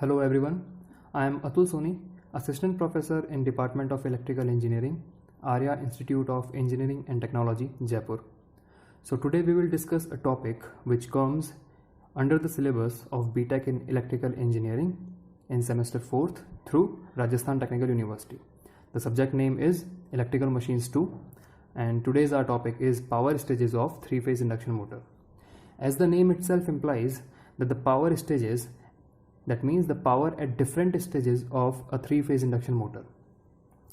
Hello everyone, I am Atul Soni, Assistant Professor in Department of Electrical Engineering, Arya Institute of Engineering and Technology, Jaipur. So today we will discuss a topic which comes under the syllabus of BTech in Electrical Engineering in semester 4th through Rajasthan Technical University. The subject name is Electrical Machines 2 and today's our topic is power stages of three-phase induction motor. As the name itself implies that the power stages, that means the power at different stages of a three-phase induction motor.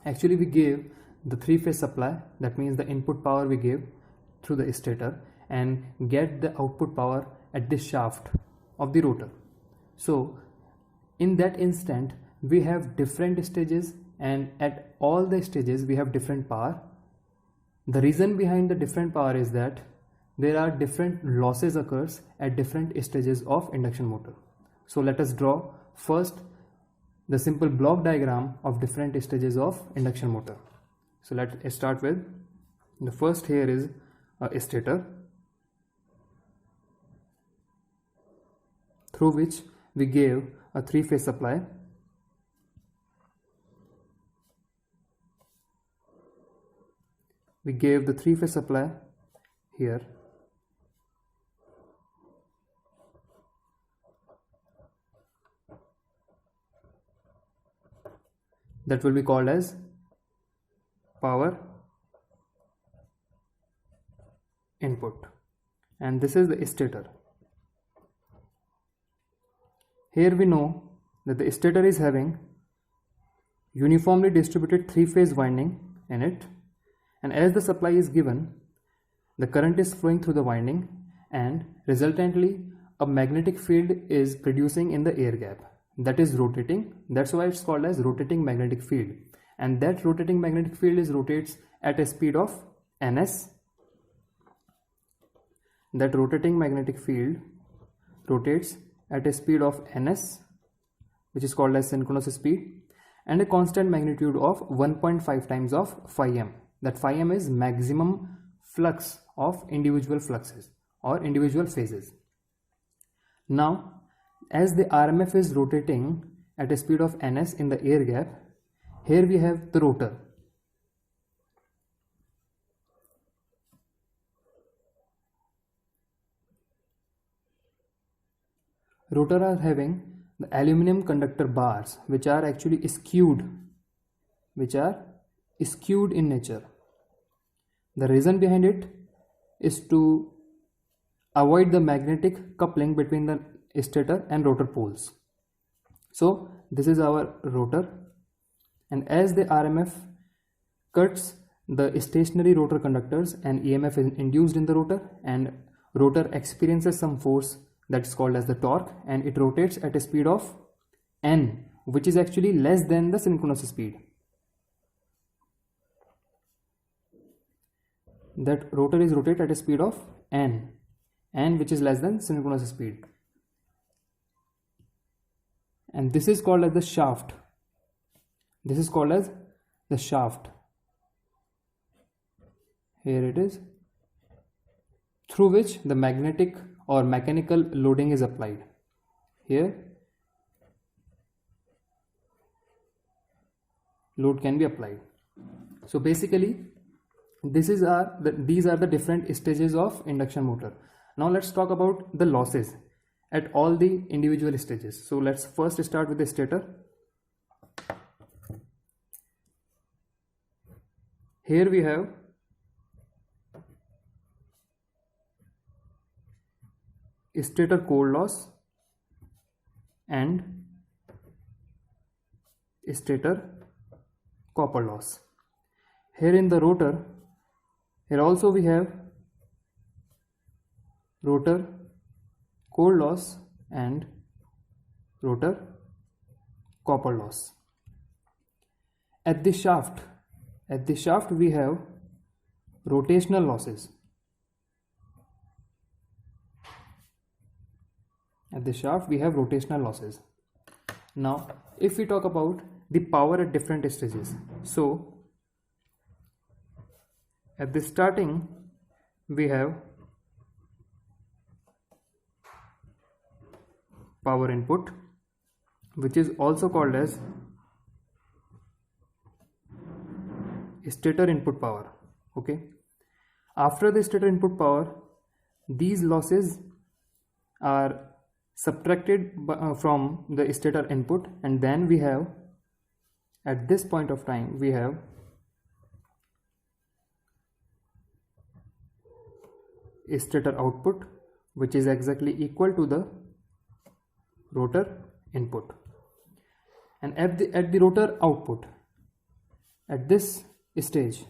Actually we gave the three-phase supply, that means the input power we gave through the stator and get the output power at this shaft of the rotor. So in that instant we have different stages and at all the stages we have different power. The reason behind the different power is that there are different losses occurs at different stages of induction motor. So let us draw first the simple block diagram of different stages of induction motor. So let's start with the first. Here is a stator through which we gave a three-phase supply. We gave the three-phase supply here. That will be called as power input, and this is the stator. Here we know that the stator is having uniformly distributed three-phase winding in it, and as the supply is given, the current is flowing through the winding and resultantly a magnetic field is producing in the air gap. That is rotating. That's why it's called as rotating magnetic field, and that rotating magnetic field rotates at a speed of ns. That rotating magnetic field rotates at a speed of ns, which is called as synchronous speed, and a constant magnitude of 1.5 times of phi m. That phi m is maximum flux of individual fluxes or individual phases. Now as the RMF is rotating at a speed of ns in the air gap, here we have the rotor. Rotor are having the aluminum conductor bars which are actually skewed, in nature. The reason behind it is to avoid the magnetic coupling between the stator and rotor poles. So this is our rotor, and as the RMF cuts the stationary rotor conductors and EMF is induced in the rotor, and rotor experiences some force that's called as the torque, and it rotates at a speed of n, which is actually less than the synchronous speed. That rotor is rotated at a speed of n which is less than synchronous speed, and this is called as the shaft. Here it is, through which the magnetic or mechanical loading is applied. Here load can be applied. So basically these are the different stages of induction motor. Now let's talk about the losses at all the individual stages. So let's first start with the stator. Here we have stator core loss and stator copper loss. Here in the rotor, here also we have rotor core loss and rotor copper loss. At the shaft we have rotational losses. Now if we talk about the power at different stages, so at the starting we have power input, which is also called as stator input power. Okay, after the stator input power, these losses are subtracted from the stator input, and then we have, at this point of time, we have stator output, which is exactly equal to the rotor input. And at the rotor output, at this stage,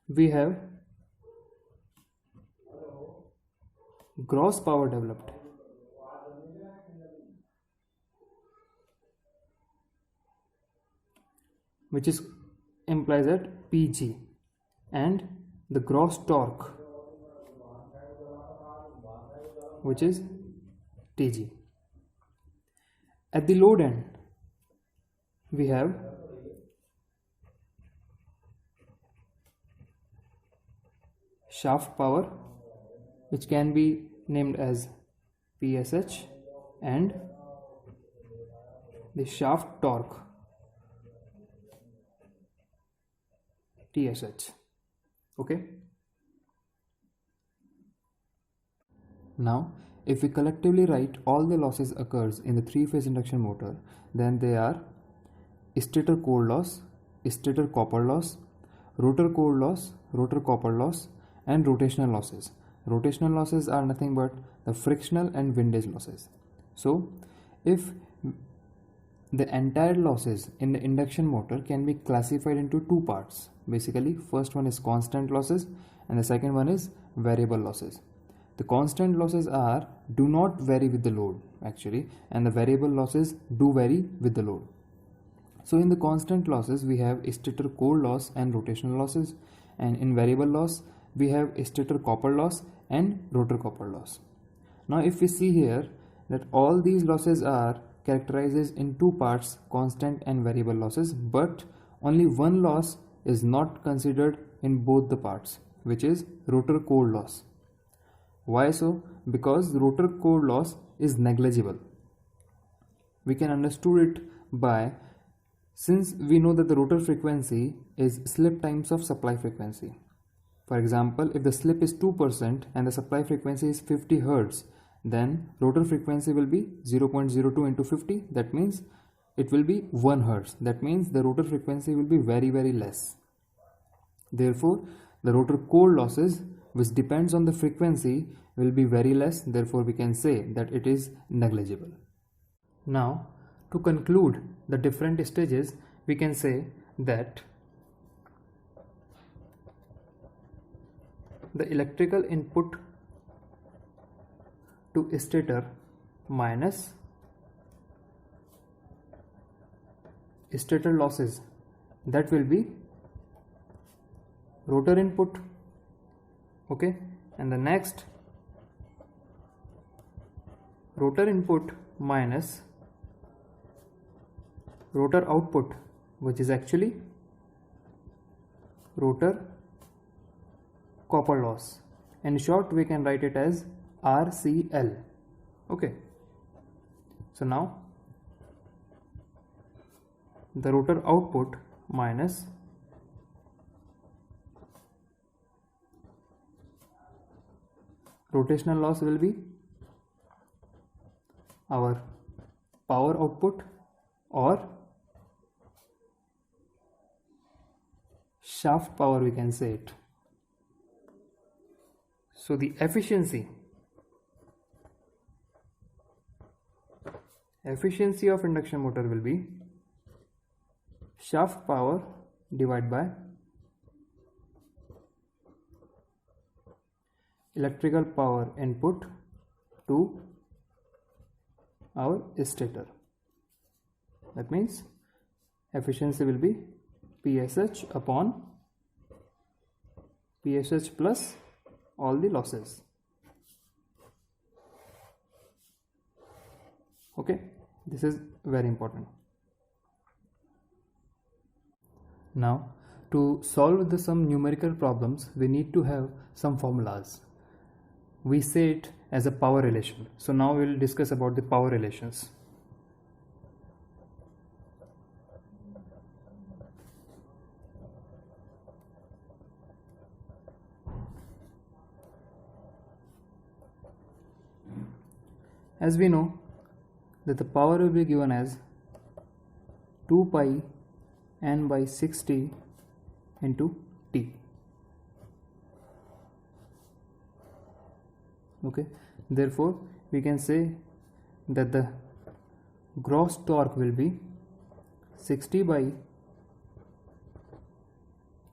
we have gross power developed, which is implies at PG, and the gross torque, which is TG. At the load end, we have shaft power, which can be named as PSH, and the shaft torque, TSH. Okay. Now, if we collectively write all the losses occurs in the three-phase induction motor, then they are stator core loss, stator copper loss, rotor core loss, rotor copper loss, and rotational losses. Rotational losses are nothing but the frictional and windage losses. So, if the entire losses in the induction motor can be classified into two parts. Basically, first one is constant losses and the second one is variable losses. The constant losses do not vary with the load actually, and the variable losses do vary with the load. So in the constant losses we have stator core loss and rotational losses, and in variable loss we have stator copper loss and rotor copper loss. Now if we see here that all these losses are characterized in two parts, constant and variable losses, but only one loss is not considered in both the parts, which is rotor core loss. Why so? Because rotor core loss is negligible. We can understand it by, since we know that the rotor frequency is slip times of supply frequency. For example, if the slip is 2% and the supply frequency is 50 Hz, then rotor frequency will be 0.02 into 50. That means it will be 1 Hz. That means the rotor frequency will be very, very less. Therefore, the rotor core losses, which depends on the frequency, will be very less. Therefore, we can say that it is negligible. Now, to conclude the different stages, we can say that the electrical input to stator minus stator losses, that will be rotor input. Okay, and the next, rotor input minus rotor output, which is actually rotor copper loss. In short, we can write it as RCL. Okay, so now the rotor output minus rotational loss will be our power output or shaft power, we can say it. So the efficiency of induction motor will be shaft power divided by electrical power input to our stator. That means efficiency will be PSH upon PSH plus all the losses. Okay, this is very important. Now, to solve some numerical problems, we need to have some formulas. We say it as a power relation. So now we will discuss about the power relations. As we know that the power will be given as 2 pi n by 60 into t. Okay, therefore we can say that the gross torque will be 60 by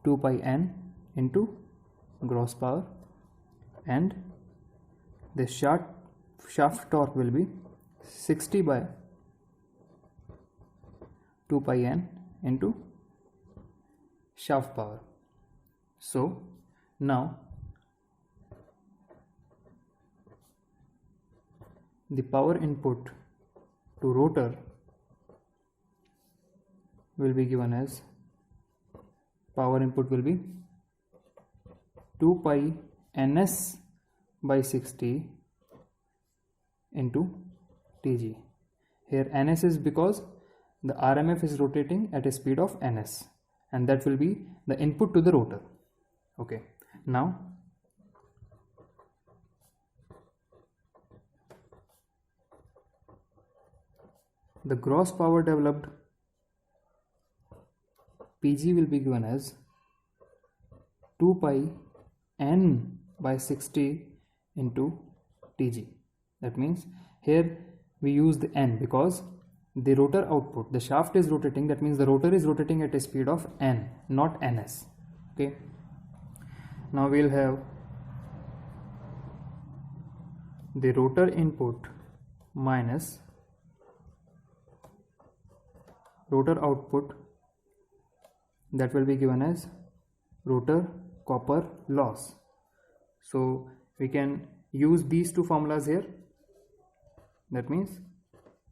2 pi n into gross power, and the shaft torque will be 60 by 2 pi n into shaft power. So now the power input to rotor will be given as, power input will be 2 pi ns by 60 into Tg. Here ns is because the RMF is rotating at a speed of ns, and that will be the input to the rotor. Okay, now the gross power developed Pg will be given as 2 pi n by 60 into Tg. That means here we use the n because the rotor output, the shaft is rotating, that means the rotor is rotating at a speed of n, not ns. Okay, now we'll have the rotor input minus rotor output, that will be given as rotor copper loss. So we can use these two formulas here. That means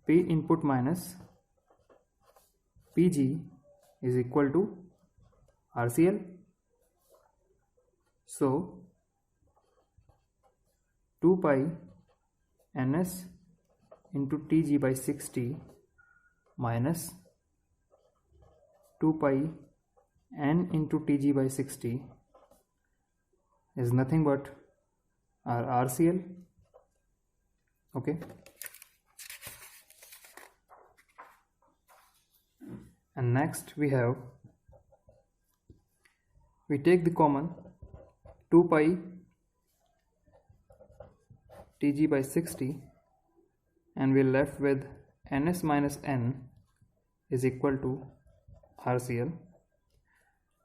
P input minus Pg is equal to RCL. So 2 pi ns into Tg by 60 minus 2 pi n into Tg by 60 is nothing but our RCL. Okay, and next we take the common 2 pi Tg by 60, and we're left with ns minus n is equal to RCL.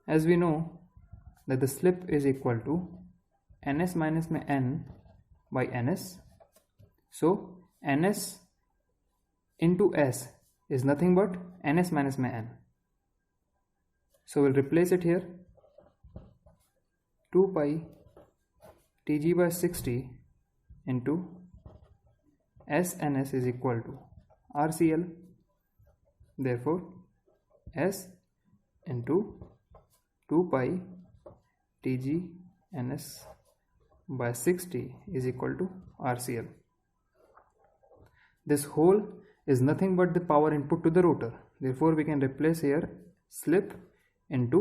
As we know that the slip is equal to ns minus में n by ns, so ns into s is nothing but ns minus में n. So we'll replace it here. 2 pi Tg by 60 into s ns is equal to RCL. Therefore s into 2 pi Tg ns by 60 is equal to RCL. This whole is nothing but the power input to the rotor. Therefore we can replace here slip into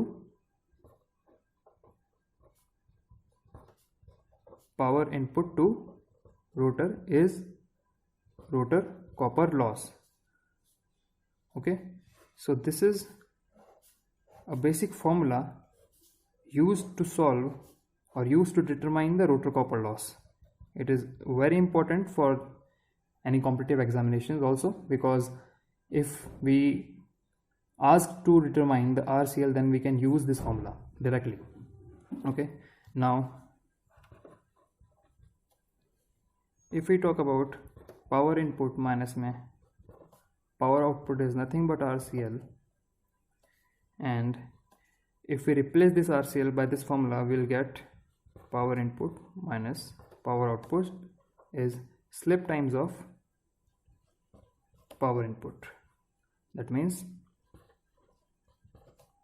power input to rotor is rotor copper loss. Okay, so this is a basic formula used to solve or used to determine the rotor copper loss. It is very important for any competitive examinations also, because if we ask to determine the RCL, then we can use this formula directly. Okay, now if we talk about power input minus में power output is nothing but RCL, and if we replace this RCL by this formula, we'll get power input minus power output is slip times of power input. That means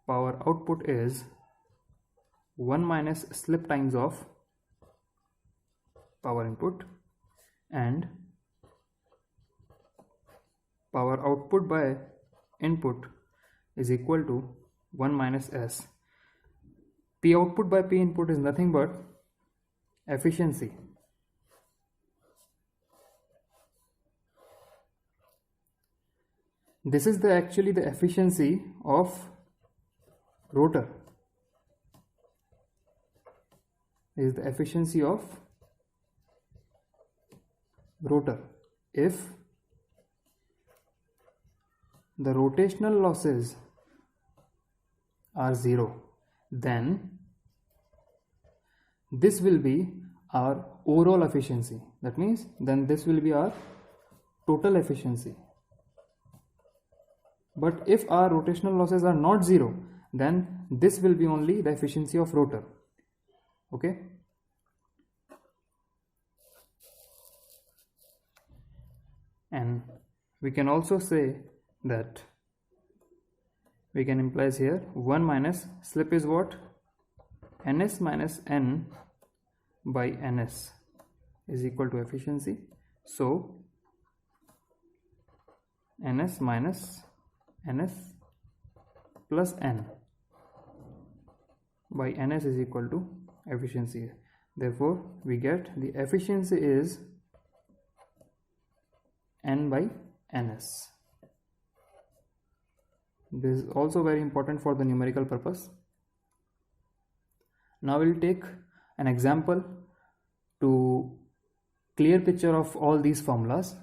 power output is 1 minus slip times of power input, and power output by input is equal to 1 minus s. P output by P input is nothing but efficiency. this is actually the efficiency of rotor. Is the efficiency of rotor. If the rotational losses are 0, then this will be our overall efficiency. That means then this will be our total efficiency. But if our rotational losses are not 0, then this will be only the efficiency of rotor. Okay. And we can also say that we can imply here 1 minus slip is what? Ns minus n by ns is equal to efficiency. So ns minus ns plus n by ns is equal to efficiency. Therefore we get the efficiency is n by ns. This is also very important for the numerical purpose. Now we'll take an example to clear picture of all these formulas.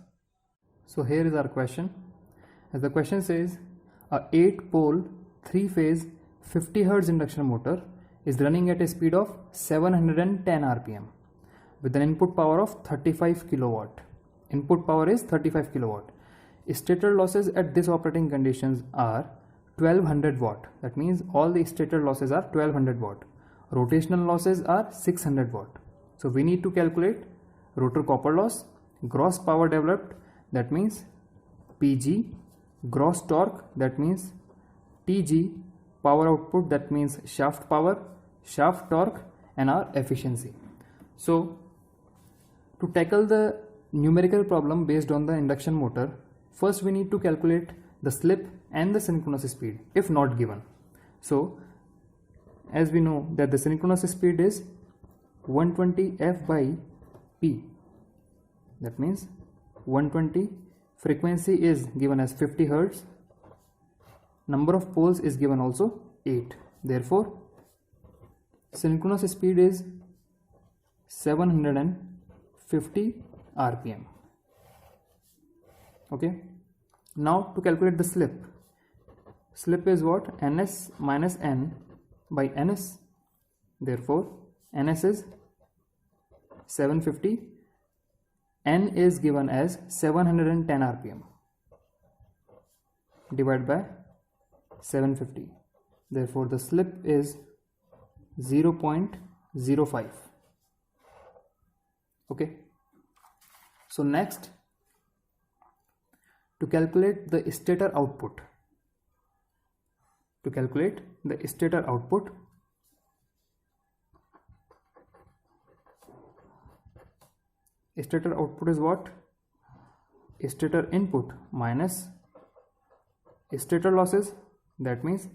So here is our question. As the question says, a 8-pole 3-phase 50 Hz induction motor is running at a speed of 710 rpm with an input power of 35 kilowatt. Input power is 35 kilowatt. Stator losses at this operating conditions are 1200 watt. That means all the stator losses are 1200 watt. Rotational losses are 600 watt. So we need to calculate rotor copper loss, gross power developed, that means PG, gross torque, that means TG, power output, that means shaft power, shaft torque, and our efficiency. So to tackle the numerical problem based on the induction motor, first we need to calculate the slip and the synchronous speed if not given. So as we know that the synchronous speed is 120 F by P. That means 120, frequency is given as 50 Hz, number of poles is given also 8. Therefore synchronous speed is 750 rpm. Okay. Now to calculate the slip. Slip is what? Ns minus n by ns. Therefore ns is 750, n is given as 710 rpm divided by 750. Therefore the slip is 0.05. Okay. So next, to calculate the stator output. To calculate the stator output, stator output is what? Stator input minus stator losses. That means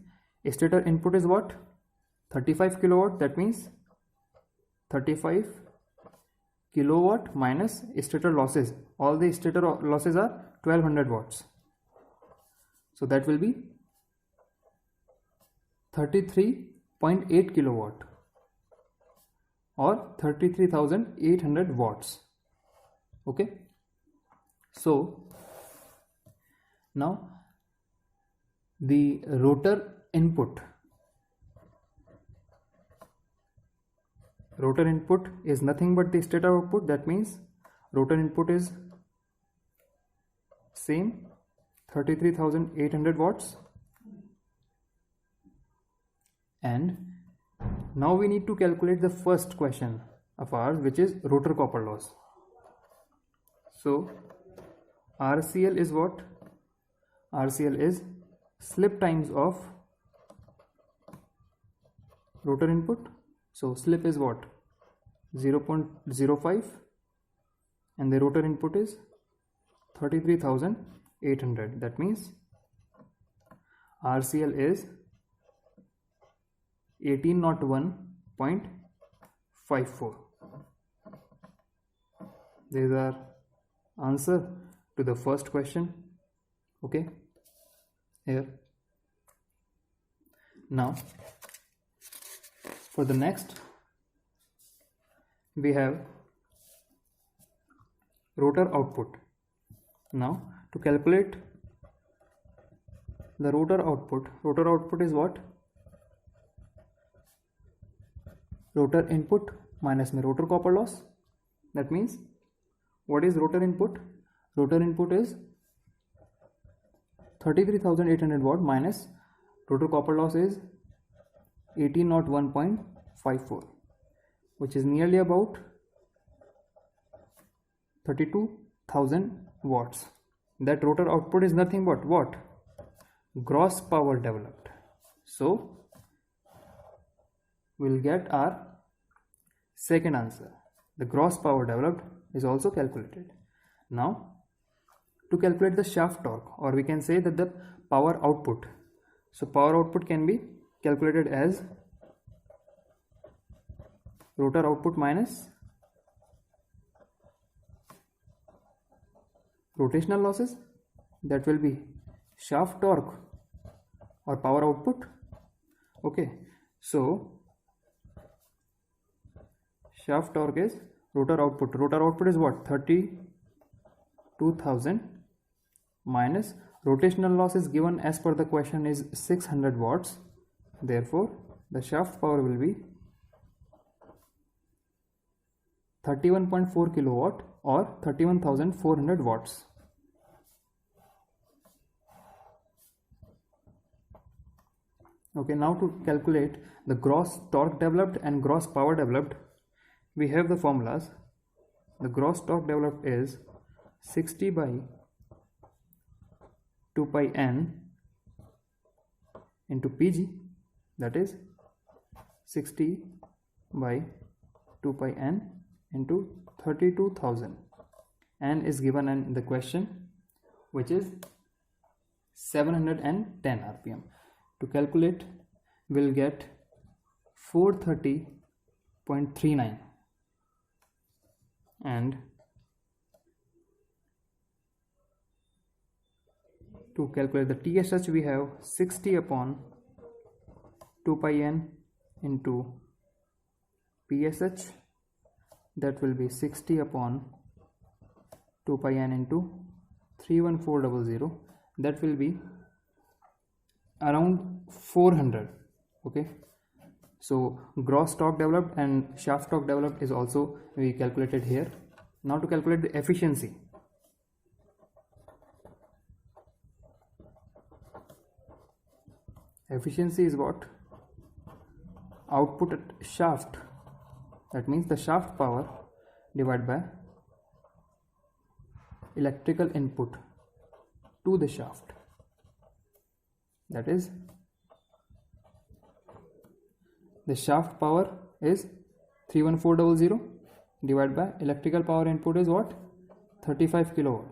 stator input is what? 35 kilowatt. That means 35 kilowatt minus stator losses. All the stator losses are 1200 watts. So that will be 33.8 kilowatt or 33,800 watts. Okay. So now the rotor input. Rotor input is nothing but the stator output. That means rotor input is same 33,800 watts. And now we need to calculate the first question of ours, which is rotor copper loss. So RCL is what? RCL is slip times of rotor input. So slip is what? 0.05 and the rotor input is 33,800. That means RCL is 1801.54. These are answer to the first question. Okay. here. Now for the next we have rotor output. Now to calculate the rotor output is what? Rotor input minus my rotor copper loss. That means what is rotor input? Rotor input is 33,800 watt minus rotor copper loss is 1801.54, which is nearly about 32,000 watts. That rotor output is nothing but what? Gross power developed. So we'll get our second answer. The gross power developed is also calculated. Now to calculate the shaft torque, or we can say that the power output. So power output can be calculated as rotor output minus rotational losses, that will be shaft torque or power output. Okay, so shaft torque is rotor output. Rotor output is what? 32,000 minus rotational loss is given as per the question is 600 watts. Therefore the shaft power will be 31.4 kilowatt or 31,400 watts. Okay, now to calculate the gross torque developed and gross power developed, we have the formulas. The gross torque developed is 60 by 2 pi n into Pg, that is 60 by 2 pi n into 32,000. N is given in the question, which is 710 rpm. To calculate, we'll get 430.39, and to calculate the TSH we have 60 upon 2 pi n into PSH, that will be 60 upon 2 pi n into 31400, that will be around 400. Okay, so gross torque developed and shaft torque developed is also we calculated here. Now to calculate the efficiency. Efficiency is what? Output at shaft, that means the shaft power divided by electrical input to the shaft, that is the shaft power is 31400 divided by electrical power input is what? 35 kilowatt.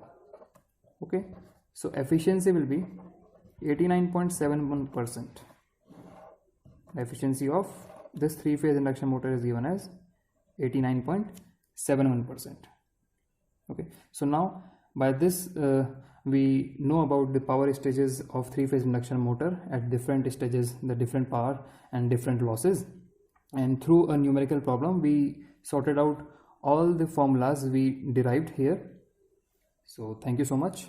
Okay, so efficiency will be 89.71%. The efficiency of this three-phase induction motor is given as 89.71%. Okay, so now by this we know about the power stages of three-phase induction motor at different stages, the different power and different losses, and through a numerical problem we sorted out all the formulas we derived here. So thank you so much.